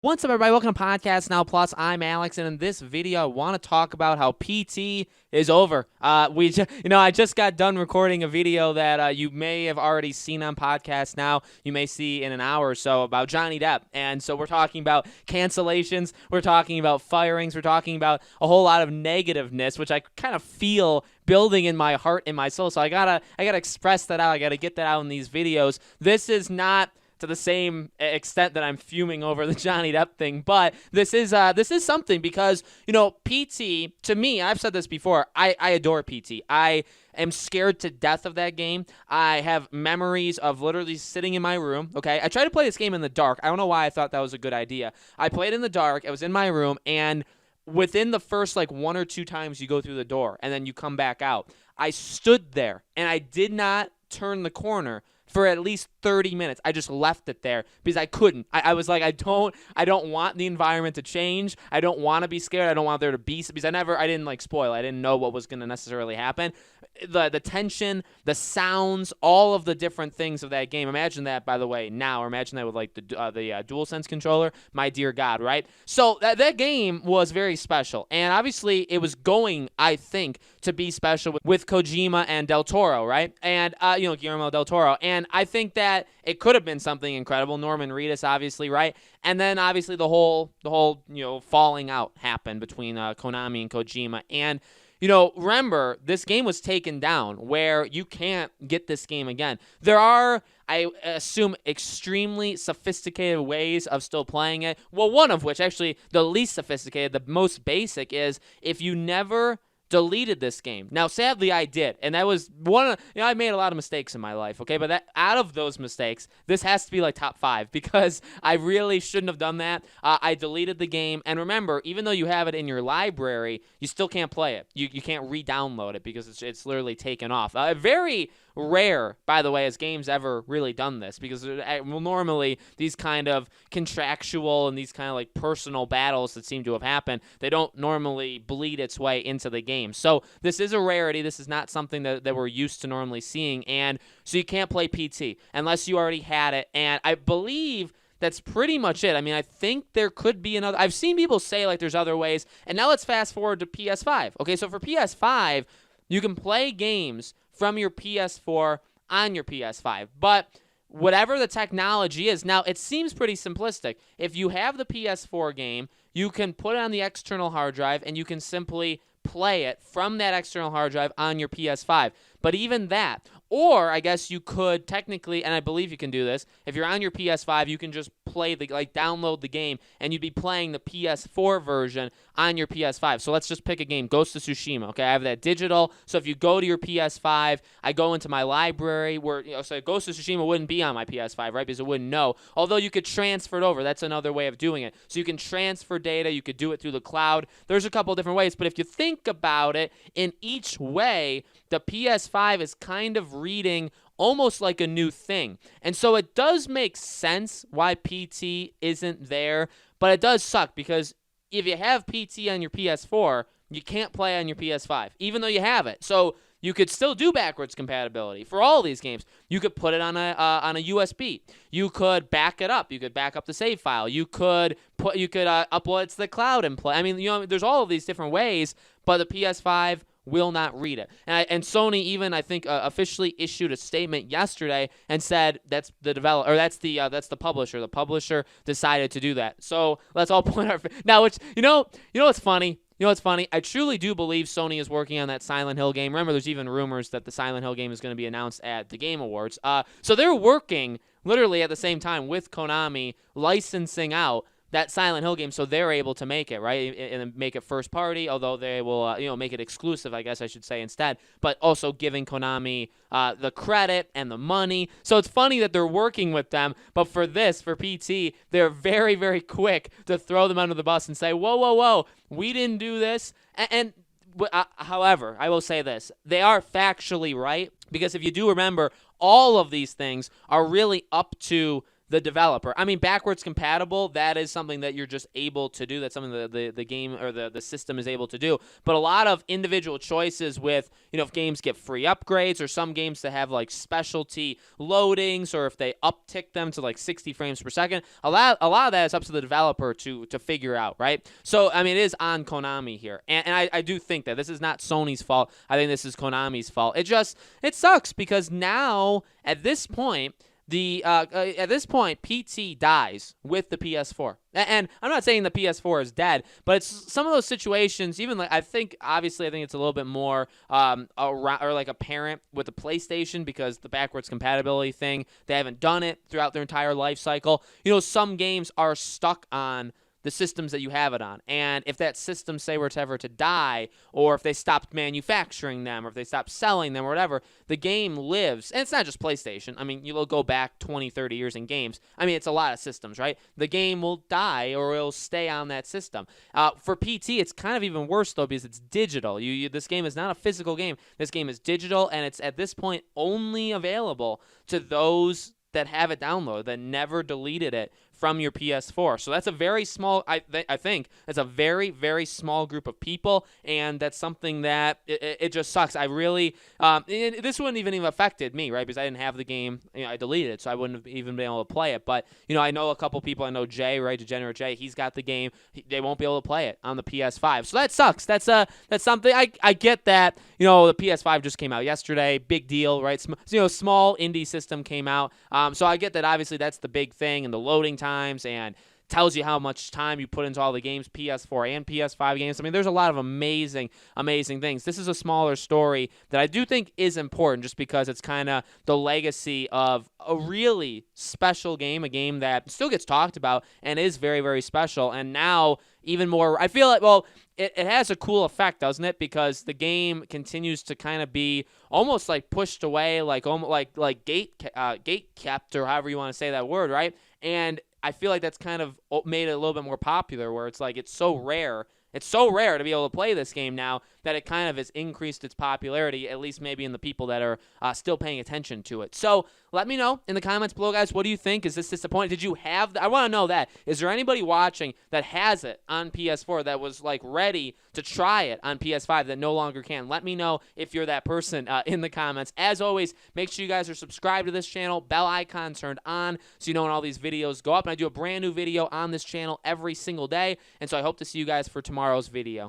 What's up, everybody? Welcome to Podcast Now Plus. I'm Alex, and in this video, I want to talk about how PT is over. I just got done recording a video that you may have already seen on Podcast Now. You may see in an hour or so about Johnny Depp, and so we're talking about cancellations, we're talking about firings, we're talking about a whole lot of negativeness, which I kind of feel building in my heart and my soul. So I gotta express that out. I gotta get that out in these videos. This is not to the same extent that I'm fuming over the Johnny Depp thing, but this is something because, PT, to me, I've said this before, I adore PT. I am scared to death of that game. I have memories of literally sitting in my room, okay? I tried to play this game in the dark. I don't know why I thought that was a good idea. I played in the dark. I was in my room, and within the first one or two times you go through the door and then you come back out, I stood there and I did not turn the corner for at least 30 minutes. I just left it there because I couldn't. I was like, I don't want the environment to change. I don't want to be scared. I don't want there to be, because I didn't spoil. I didn't know what was going to necessarily happen. The tension, the sounds, all of the different things of that game. Imagine that, by the way, now, or imagine that with the DualSense controller. My dear God, right? So that game was very special, and obviously it was going, I think, to be special with Kojima and Del Toro, right? And Guillermo Del Toro, and I think that it could have been something incredible. Norman Reedus, obviously, right? And then obviously the whole falling out happened between Konami and Kojima. And remember, this game was taken down where you can't get this game again. There are, I assume, extremely sophisticated ways of still playing it. Well, one of which, actually, the least sophisticated, the most basic, is if you never deleted this game. Now, sadly, I did, and that was one of, I made a lot of mistakes in my life, okay, but that out of those mistakes, this has to be top 5, because I really shouldn't have done that. I deleted the game, and remember, even though you have it in your library, you still can't play it. You can't re-download it because it's literally taken off. Very rare, by the way, as games ever really done this, because normally these kind of contractual and these kind of personal battles that seem to have happened, they don't normally bleed its way into the game. So this is a rarity. This is not something that we're used to normally seeing, and so you can't play PT unless you already had it, and I believe that's pretty much it. I mean, I think there could be another. I've seen people say there's other ways, and now let's fast forward to PS5. Okay, so for PS5, you can play games from your PS4 on your PS5. But whatever the technology is, now it seems pretty simplistic. If you have the PS4 game, you can put it on the external hard drive and you can simply play it from that external hard drive on your PS5. But even that, or I guess you could technically, and I believe you can do this, if you're on your PS5, you can just play download the game, and you'd be playing the PS4 version on your PS5. So let's just pick a game, Ghost of Tsushima, okay? I have that digital, so if you go to your PS5, I go into my library, where, so Ghost of Tsushima wouldn't be on my PS5, right, because it wouldn't know, although you could transfer it over. That's another way of doing it. So you can transfer data, you could do it through the cloud. There's a couple different ways, but if you think about it, in each way, the PS5 is kind of reading almost like a new thing. And so it does make sense why PT isn't there, but it does suck because if you have PT on your PS4, you can't play on your PS5, even though you have it. So you could still do backwards compatibility for all these games. You could put it on a USB. You could back it up. You could back up the save file. You could upload it to the cloud and play. I mean, there's all of these different ways, but the PS5 will not read it. And Sony even, I think, officially issued a statement yesterday and said that's the developer, or that's the publisher. The publisher decided to do that. So let's all point our now. Which what's funny. You know what's funny? I truly do believe Sony is working on that Silent Hill game. Remember, there's even rumors that the Silent Hill game is going to be announced at the Game Awards. So they're working literally at the same time with Konami licensing out that Silent Hill game, so they're able to make it, right, and make it first party, although they will, make it exclusive, I guess I should say instead, but also giving Konami the credit and the money. So it's funny that they're working with them, but for PT, they're very, very quick to throw them under the bus and say, whoa, we didn't do this. However, I will say this, they are factually right, because if you do remember, all of these things are really up to the developer. I mean, backwards compatible, that is something that you're just able to do. That's something that the game or the system is able to do. But a lot of individual choices with, if games get free upgrades or some games that have like specialty loadings, or if they uptick them to like 60 frames per second, a lot of that is up to the developer to figure out, right? So, I mean, it is on Konami here. And I do think that this is not Sony's fault. I think this is Konami's fault. It sucks because now, at this point, PT dies with the PS4. And I'm not saying the PS4 is dead, but it's some of those situations, even like, I think it's a little bit more like apparent with the PlayStation, because the backwards compatibility thing, they haven't done it throughout their entire life cycle. Some games are stuck on the systems that you have it on. And if that system, say, were to ever to die, or if they stopped manufacturing them, or if they stopped selling them or whatever, the game lives. And it's not just PlayStation. I mean, you'll go back 20, 30 years in games. I mean, it's a lot of systems, right? The game will die or it'll stay on that system. For PT, it's kind of even worse, though, because it's digital. This game is not a physical game. This game is digital, and it's, at this point, only available to those that have it downloaded, that never deleted it from your PS4. So that's a very small, I think, it's a very, very small group of people, and that's something that it just sucks. I really, this wouldn't even have affected me, right, because I didn't have the game. I deleted it, so I wouldn't have even been able to play it. But, I know a couple people. I know Jay, right, Degenerate Jay, he's got the game. They won't be able to play it on the PS5. So that sucks. That's something, I get that, the PS5 just came out yesterday, big deal, right? Small indie system came out. So I get that, obviously, that's the big thing, and the loading times, and tells you how much time you put into all the games, PS4 and PS5 games. I mean, there's a lot of amazing things. This is a smaller story that I do think is important, just because it's kind of the legacy of a really special game, a game that still gets talked about and is very, very special. And now, even more, I feel like, well, it has a cool effect, doesn't it? Because the game continues to kind of be almost like pushed away, like gate kept, or however you want to say that word, right? And I feel like that's kind of made it a little bit more popular, where it's like it's so rare to be able to play this game now, that it kind of has increased its popularity, at least maybe in the people that are still paying attention to it. So let me know in the comments below, guys. What do you think? Is this disappointing? Did you have I want to know that. Is there anybody watching that has it on PS4 that was like ready to try it on PS5 that no longer can? Let me know if you're that person in the comments. As always, make sure you guys are subscribed to this channel, bell icon turned on, so you know when all these videos go up. And I do a brand new video on this channel every single day, and so I hope to see you guys for tomorrow's video.